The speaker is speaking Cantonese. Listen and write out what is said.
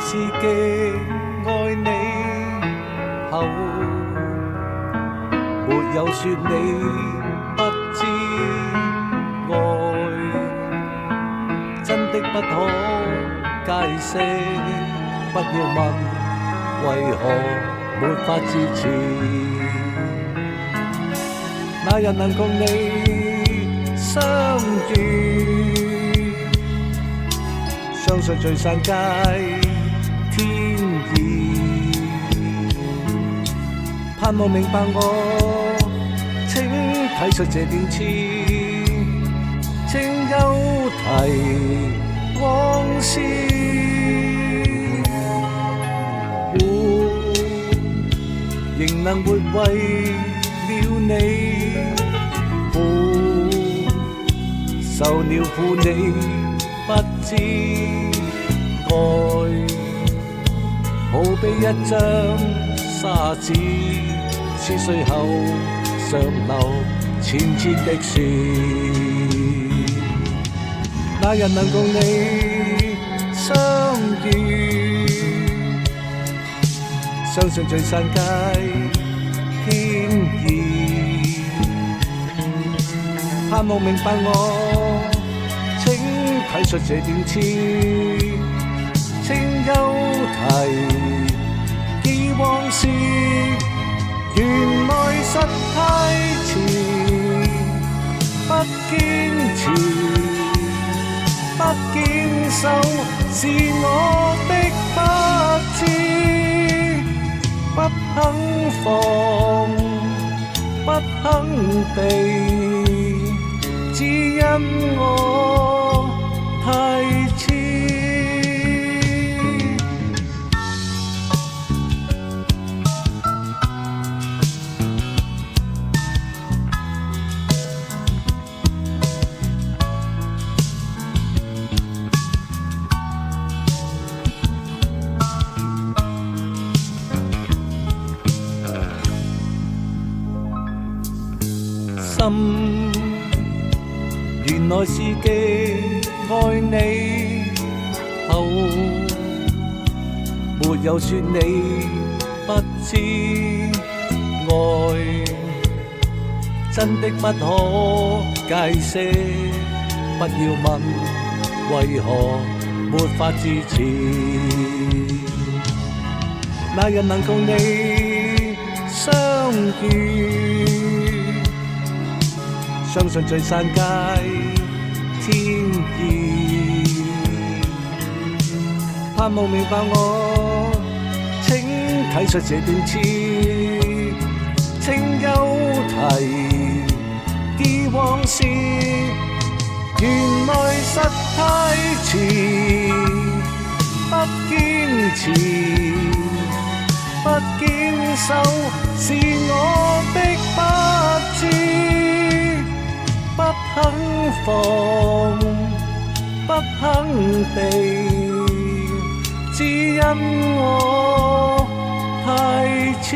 是極愛你後，沒有說你不知愛，真的不可解釋，不要問為何沒法支持。那人能共你相遇，相信聚散皆天意，盼望明白我，請體恤這點痴，請休提往事。仍能活為了你，受了苦你不知愛，好比一張沙紙，撕碎後尚留千千的事。那人能共你相遇，相信聚散皆天意，盼望明白我，請體恤這點痴，請休提以往事，原來實太遲，不堅持，不堅守，是我的不知，不肯放，不肯避，只因我太痴。心原來是極愛你後，沒有說你不知愛，真的不可解釋，不要問為何沒法支持。那人能共你相遇，相信聚散皆天意，盼望明白我，請體恤這點痴，請休提以往事，原來實太遲，不堅持，不堅守，是我的不知，不肯放，不肯避，只因我太痴。